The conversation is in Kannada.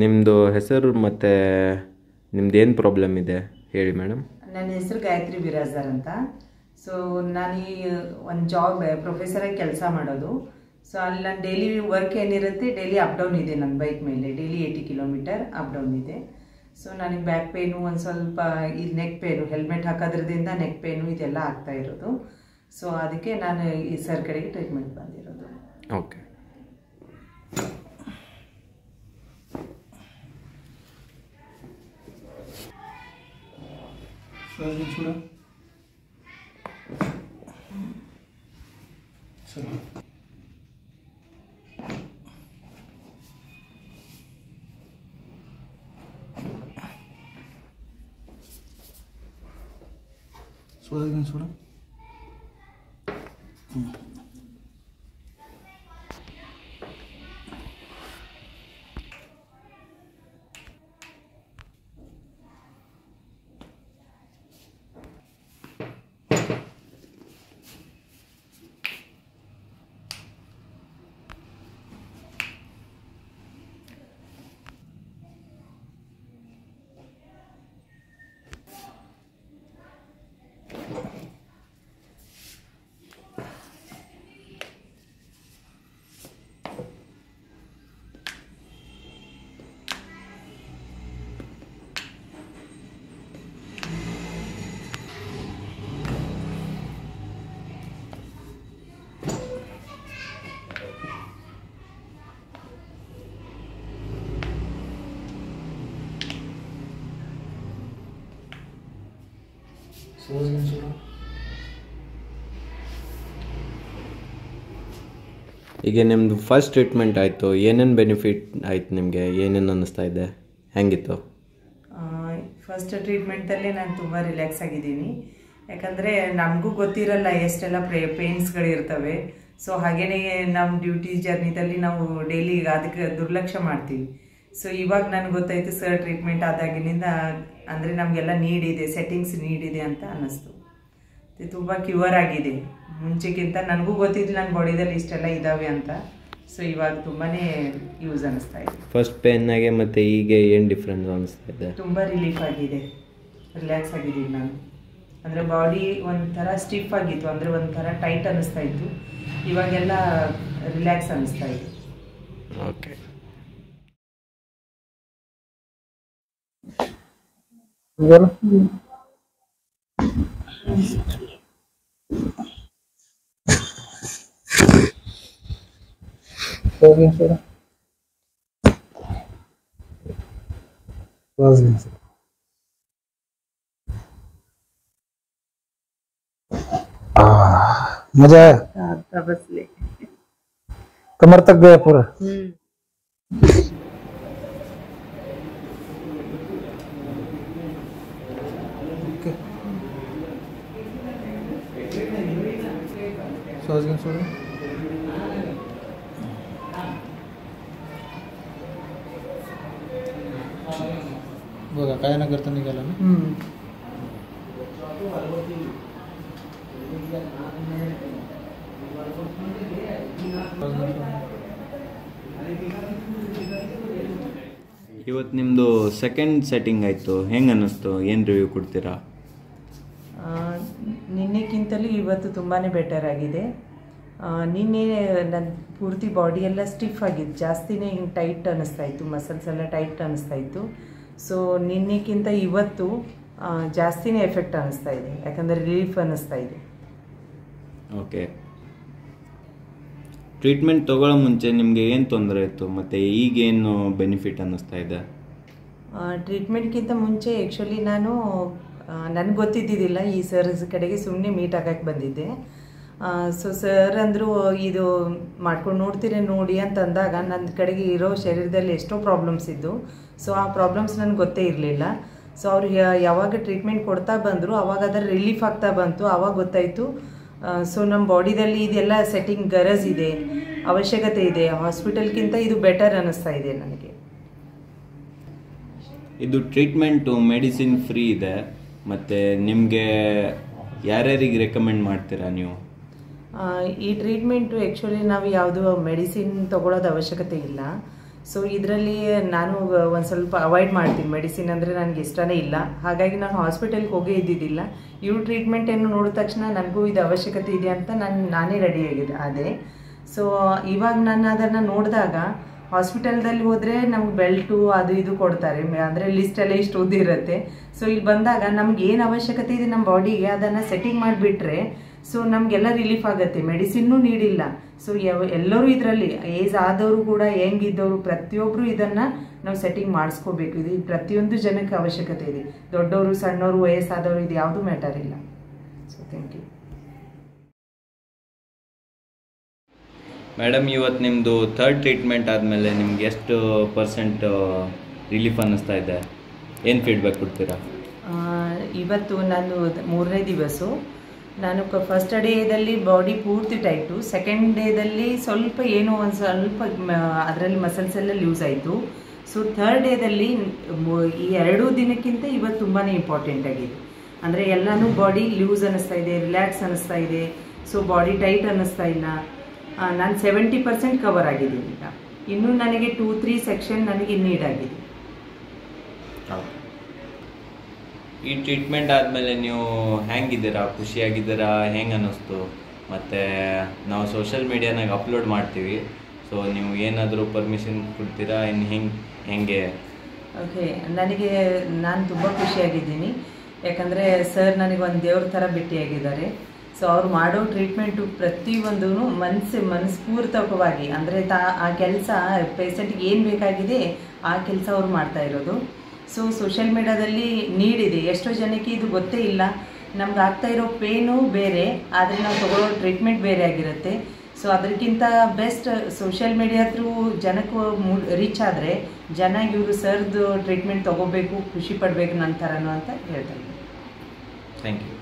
ನಿಮ್ಮದು ಹೆಸರು ಮತ್ತು ನಿಮ್ದೇನು ಪ್ರಾಬ್ಲಮ್ ಇದೆ ಹೇಳಿ ಮೇಡಮ್. ನನ್ನ ಹೆಸರು ಗಾಯತ್ರಿ ಬಿರಾಜರ್ ಅಂತ. ಸೊ ನಾನು ಒಂದು ಜಾಬ್ ಪ್ರೊಫೆಸರಾಗಿ ಕೆಲಸ ಮಾಡೋದು. ಸೊ ಅಲ್ಲಿ ನಾನು ಡೈಲಿ ವರ್ಕ್ ಏನಿರುತ್ತೆ, ಡೈಲಿ ಅಪ್ ಡೌನ್ ಇದೆ ನನ್ನ ಬೈಕ್ ಮೇಲೆ. ಡೈಲಿ 80 ಕಿಲೋಮೀಟರ್ ಅಪ್ ಡೌನ್ ಇದೆ. ಸೊ ನನಗೆ ಬ್ಯಾಕ್ ಪೇನು, ಒಂದು ಸ್ವಲ್ಪ ಇದು ನೆಕ್ ಪೇನು, ಹೆಲ್ಮೆಟ್ ಹಾಕೋದ್ರಿಂದ ನೆಕ್ ಪೇನು ಇದೆಲ್ಲ ಆಗ್ತಾ ಇರೋದು. ಸೊ ಅದಕ್ಕೆ ನಾನು ಈ ಸರ್ ಕಡೆಗೆ ಟ್ರೀಟ್ಮೆಂಟ್ ಬಂದಿರೋದು. ಓಕೆ. చూడ ಈಗ ನಿಮ್ಮದು ಫಸ್ಟ್ ಟ್ರೀಟ್ಮೆಂಟ್ ಆಯಿತು, ಏನೇನು ಬೆನಿಫಿಟ್ ಆಯಿತು ನಿಮಗೆ? ಏನೇನು ಅನ್ನಿಸ್ತಾ ಇದೆ? ಹೆಂಗಿತ್ತು ಫಸ್ಟ್ ಟ್ರೀಟ್ಮೆಂಟಲ್ಲಿ? ನಾನು ತುಂಬ ರಿಲ್ಯಾಕ್ಸ್ ಆಗಿದ್ದೀನಿ. ಯಾಕಂದರೆ ನಮಗೂ ಗೊತ್ತಿರಲ್ಲ ಎಷ್ಟೆಲ್ಲ ಪೇನ್ಸ್ಗಳಿರ್ತವೆ. ಸೊ ಹಾಗೆಯೇ ನಮ್ಮ ಡ್ಯೂಟಿ ಜರ್ನಿದಲ್ಲಿ ನಾವು ಡೈಲಿ ಅದಕ್ಕೆ ದುರ್ಲಕ್ಷ್ಯ ಮಾಡ್ತೀವಿ. ಸೊ ಇವಾಗ ನನಗೆ ಗೊತ್ತಾಯಿತು ಸರ್ ಟ್ರೀಟ್ಮೆಂಟ್ ಆದಾಗಿನಿಂದ, ಅಂದರೆ ನಮಗೆಲ್ಲ ನೀಡಿದೆ, ಸೆಟ್ಟಿಂಗ್ಸ್ ನೀಡಿದೆ ಅಂತ ಅನ್ನಿಸ್ತು. ತುಂಬ ಕ್ಯೂರ್ ಆಗಿದೆ. ಮುಂಚೆಗಿಂತ ನನಗೂ ಗೊತ್ತಿದ್ದಿಲ್ಲ ನನ್ನ ಬಾಡಿದಲ್ಲಿ ಇಷ್ಟೆಲ್ಲ ಇದ್ದಾವೆ ಅಂತ. ಸೊ ಇವಾಗ ತುಂಬಾ ಯೂಸ್ ಅನ್ನಿಸ್ತಾ ಇದೆ. ಫಸ್ಟ್ ಪೇನ್ನಾಗೆ ಮತ್ತು ಈಗ ಏನು ಡಿಫ್ರೆನ್ಸ್ ಅನ್ನಿಸ್ತಾ ಇದೆ? ತುಂಬ ರಿಲೀಫ್ ಆಗಿದೆ, ರಿಲ್ಯಾಕ್ಸ್ ಆಗಿದ್ದೀನಿ ನಾನು. ಅಂದರೆ ಬಾಡಿ ಒಂಥರ ಸ್ಟಿಫ್ ಆಗಿತ್ತು, ಅಂದರೆ ಒಂಥರ ಟೈಟ್ ಅನ್ನಿಸ್ತಾ ಇತ್ತು. ಇವಾಗೆಲ್ಲ ರಿಲ್ಯಾಕ್ಸ್ ಅನ್ನಿಸ್ತಾ ಇದೆ. ಓಕೆ. मजा आया? बस ले कमर तक गया पूरा? बघा काय ना करता निघाला ना. ಇವತ್ತು ನಿಮ್ಮದು ಸೆಕೆಂಡ್ ಸೆಟ್ಟಿಂಗ್ ಆಯಿತು, ಹೆಂಗೆ ಅನ್ನಿಸ್ತು? ಏನು ರಿವ್ಯೂ ಕೊಡ್ತೀರಾ? ನಿನ್ನೆಗಿಂತಲೂ ಇವತ್ತು ತುಂಬಾ ಬೆಟರ್ ಆಗಿದೆ. ನಿನ್ನೆ ನನ್ನ ಪೂರ್ತಿ ಬಾಡಿ ಎಲ್ಲ ಸ್ಟಿಫ್ ಆಗಿತ್ತು, ಜಾಸ್ತಿನೇ ಹಿಂಗೆ ಟೈಟ್ ಅನ್ನಿಸ್ತಾ ಇತ್ತು, ಮಸಲ್ಸ್ ಎಲ್ಲ ಟೈಟ್ ಅನ್ನಿಸ್ತಾ ಇತ್ತು. ಸೊ ನಿನ್ನೆಗಿಂತ ಇವತ್ತು ಜಾಸ್ತಿನೇ ಎಫೆಕ್ಟ್ ಅನ್ನಿಸ್ತಾ ಇದೆ, ಯಾಕಂದರೆ ರಿಲೀಫ್ ಅನ್ನಿಸ್ತಾ ಇದೆ. ಓಕೆ. ಟ್ರೀಟ್ಮೆಂಟ್ ತೊಗೊಳ್ಳೋ ಮುಂಚೆ ನಿಮಗೆ ಏನು ತೊಂದರೆ ಇತ್ತು ಮತ್ತು ಈಗೇನು ಬೆನಿಫಿಟ್ ಅನ್ನಿಸ್ತಾ ಇದೆ? ಟ್ರೀಟ್ಮೆಂಟ್ಗಿಂತ ಮುಂಚೆ ಆ್ಯಕ್ಚುಲಿ ನನಗೆ ಗೊತ್ತಿದ್ದಿದ್ದಿಲ್ಲ. ಈ ಸರ್ ಕಡೆಗೆ ಸುಮ್ಮನೆ ಮೀಟ್ ಆಗೋಕ್ಕೆ ಬಂದಿದ್ದೆ. ಸೊ ಸರ್ ಅಂದರು ಇದು ಮಾಡ್ಕೊಂಡು ನೋಡ್ತೀರಿ ನೋಡಿ ಅಂತ ಅಂದಾಗ, ನನ್ನ ಕಡೆಗೆ ಇರೋ ಶರೀರದಲ್ಲಿ ಎಷ್ಟೋ ಪ್ರಾಬ್ಲಮ್ಸ್ ಇದ್ದು. ಸೊ ಆ ಪ್ರಾಬ್ಲಮ್ಸ್ ನನಗೆ ಗೊತ್ತೇ ಇರಲಿಲ್ಲ. ಸೊ ಅವ್ರು ಯಾವಾಗ ಟ್ರೀಟ್ಮೆಂಟ್ ಕೊಡ್ತಾ ಬಂದರು ಆವಾಗ ಅದರ ರಿಲೀಫ್ ಆಗ್ತಾ ಬಂತು. ಆವಾಗ ಗೊತ್ತಾಯಿತು ಸೊ ನಮ್ಮ ಬಾಡಿದಲ್ಲಿ ಇದೆಲ್ಲ ಸೆಟ್ಟಿಂಗ್ ಗರಜ್ ಇದೆ, ಅವಶ್ಯಕತೆ ಇದೆ. ಹಾಸ್ಪಿಟಲ್ಗಿಂತ ಇದು ಬೆಟರ್ ಅನ್ನಿಸ್ತಾ ಇದೆ ನನಗೆ. ಇದು ಟ್ರೀಟ್ಮೆಂಟು ಮೆಡಿಸಿನ್ ಫ್ರೀ ಇದೆ, ಮತ್ತು ನಿಮಗೆ ಯಾರ್ಯಾರಿಗೆ ರೆಕಮೆಂಡ್ ಮಾಡ್ತೀರಾ ನೀವು? ಈ ಟ್ರೀಟ್ಮೆಂಟು ಆ್ಯಕ್ಚುಲಿ ನಾವು ಯಾವುದು ಮೆಡಿಸಿನ್ ತೊಗೊಳೋದು ಅವಶ್ಯಕತೆ ಇಲ್ಲ. ಸೊ ಇದರಲ್ಲಿ ನಾನು ಒಂದು ಸ್ವಲ್ಪ ಅವಾಯ್ಡ್ ಮಾಡ್ತೀನಿ ಮೆಡಿಸಿನ್ ಅಂದರೆ ನನಗೆ ಇಷ್ಟನೇ ಇಲ್ಲ. ಹಾಗಾಗಿ ನಾನು ಹಾಸ್ಪಿಟಲ್ಗೆ ಹೋಗೇ ಇದ್ದಿದ್ದಿಲ್ಲ. ಇವ್ರ ಟ್ರೀಟ್ಮೆಂಟನ್ನು ನೋಡಿದ ತಕ್ಷಣ ನನಗೂ ಇದು ಅವಶ್ಯಕತೆ ಇದೆ ಅಂತ ನಾನೇ ರೆಡಿಯಾಗಿದೆ ಅದೇ. ಸೊ ಇವಾಗ ನಾನು ಅದನ್ನು ನೋಡಿದಾಗ ಹಾಸ್ಪಿಟಲ್ದಲ್ಲಿ ಹೋದರೆ ನಮ್ಗೆ ಬೆಲ್ಟು ಅದು ಇದು ಕೊಡ್ತಾರೆ, ಅಂದರೆ ಲಿಸ್ಟೆಲ್ಲ ಇಷ್ಟು ಉದ್ದಿರುತ್ತೆ. ಸೊ ಇಲ್ಲಿ ಬಂದಾಗ ನಮ್ಗೆ ಏನು ಅವಶ್ಯಕತೆ ಇದೆ ನಮ್ಮ ಬಾಡಿಗೆ ಅದನ್ನು ಸೆಟ್ಟಿಂಗ್ ಮಾಡಿಬಿಟ್ರೆ ಸೊ ನಮಗೆಲ್ಲ ರಿಲೀಫ್ ಆಗುತ್ತೆ, ಮೆಡಿಸಿನ್ನೂ ನೀಡಿಲ್ಲ. ಸೊ ಎಲ್ಲರೂ ಇದರಲ್ಲಿ ಏಜ್ ಆದವರು ಕೂಡ ಹೆಂಗಿದ್ದವರು ಪ್ರತಿಯೊಬ್ಬರು ಇದನ್ನು ನಾವು ಸೆಟ್ಟಿಂಗ್ ಮಾಡಿಸ್ಕೋಬೇಕು. ಇದು ಪ್ರತಿಯೊಂದು ಜನಕ್ಕೆ ಅವಶ್ಯಕತೆ ಇದೆ, ದೊಡ್ಡವರು ಸಣ್ಣವರು ವಯಸ್ಸಾದವರು ಇದು ಯಾವುದೂ ಮ್ಯಾಟರ್ ಇಲ್ಲ. So thank you madam. ಇವತ್ತು ನಿಮ್ಮದು 3rd ಟ್ರೀಟ್ಮೆಂಟ್ ಆದಮೇಲೆ ನಿಮ್ಗೆ ಎಷ್ಟು % ರಿಲೀಫ್ ಅನ್ನಿಸ್ತಾ ಇದೆ? ಏನು ಫೀಡ್ಬ್ಯಾಕ್ ಕೊಡ್ತೀರಾ? ಇವತ್ತು ನಾನು 3ನೇ ದಿವಸ. ನಾನು ಫಸ್ಟ್ ಡೇದಲ್ಲಿ ಬಾಡಿ ಪೂರ್ತಿ ಟೈಟು, ಸೆಕೆಂಡ್ ಡೇದಲ್ಲಿ ಸ್ವಲ್ಪ ಏನೋ ಒಂದು ಸ್ವಲ್ಪ ಅದರಲ್ಲಿ ಮಸಲ್ಸ್ ಎಲ್ಲ ಲೂಸ್ ಆಯಿತು. ಸೊ 3rd ಡೇದಲ್ಲಿ ಈ 2 ದಿನಕ್ಕಿಂತ ಇವತ್ತು ತುಂಬಾ ಇಂಪಾರ್ಟೆಂಟ್ ಆಗಿದೆ. ಅಂದರೆ ಎಲ್ಲನೂ ಬಾಡಿ ಲೂಸ್ ಅನ್ನಿಸ್ತಾ ಇದೆ, ರಿಲ್ಯಾಕ್ಸ್ ಅನ್ನಿಸ್ತಾ ಇದೆ. ಸೊ ಬಾಡಿ ಟೈಟ್ ಅನ್ನಿಸ್ತಾ ಇಲ್ಲ. ನಾನು 70% ಕವರ್ ಆಗಿದ್ದೀನಿ. ಈಗ ಇನ್ನೂ ನನಗೆ 2-3 ಸೆಕ್ಷನ್ ನನಗೆ ನೀಡಾಗಿದೆ. ಈ ಟ್ರೀಟ್ಮೆಂಟ್ ಆದಮೇಲೆ ನೀವು ಹೆಂಗಿದ್ದೀರಾ? ಖುಷಿಯಾಗಿದ್ದೀರಾ? ಹೆಂಗೆ ಅನ್ನಿಸ್ತು? ಮತ್ತು ನಾವು ಸೋಷಿಯಲ್ ಮೀಡಿಯಾನಾಗ ಅಪ್ಲೋಡ್ ಮಾಡ್ತೀವಿ, ಸೊ ನೀವು ಏನಾದರೂ ಪರ್ಮಿಷನ್ ಕೊಡ್ತೀರಾ? ಇನ್ನು ಹೆಂಗೆ? ಓಕೆ, ನಾನು ತುಂಬ ಖುಷಿಯಾಗಿದ್ದೀನಿ. ಯಾಕಂದರೆ ಸರ್ ನನಗೆ ಒಂದು ದೇವ್ರ ಥರ ಭೇಟಿಯಾಗಿದ್ದಾರೆ. ಸೊ ಅವ್ರು ಮಾಡೋ ಟ್ರೀಟ್ಮೆಂಟು ಪ್ರತಿಯೊಂದೂ ಮನಸ್ಪೂರ್ವಕವಾಗಿ, ಅಂದರೆ ಆ ಕೆಲಸ ಪೇಷಂಟ್ಗೆ ಏನು ಬೇಕಾಗಿದೆ ಆ ಕೆಲಸ ಅವ್ರು ಮಾಡ್ತಾ ಇರೋದು. ಸೊ ಸೋಷಿಯಲ್ ಮೀಡಿಯಾದಲ್ಲಿ ನೀಡಿದೆ, ಎಷ್ಟೋ ಜನಕ್ಕೆ ಇದು ಗೊತ್ತೇ ಇಲ್ಲ. ನಮ್ಗೆ ಆಗ್ತಾ ಇರೋ ಪೇನು ಬೇರೆ, ಆದರೆ ನಾವು ತಗೊಳ್ಳೋ ಟ್ರೀಟ್ಮೆಂಟ್ ಬೇರೆ ಆಗಿರುತ್ತೆ. ಸೊ ಅದಕ್ಕಿಂತ ಬೆಸ್ಟ್ ಸೋಷಿಯಲ್ ಮೀಡಿಯಾ ಥ್ರೂ ಜನಕ್ಕೆ ರೀಚ್ ಆದರೆ ಜನ ಇವರು ಸರ್ದು ಟ್ರೀಟ್ಮೆಂಟ್ ತೊಗೋಬೇಕು, ಖುಷಿ ಪಡಬೇಕು ನನ್ನ ಥರನೂ ಅಂತ ಹೇಳ್ತಾ ಇದ್ದೀನಿ. Thank you.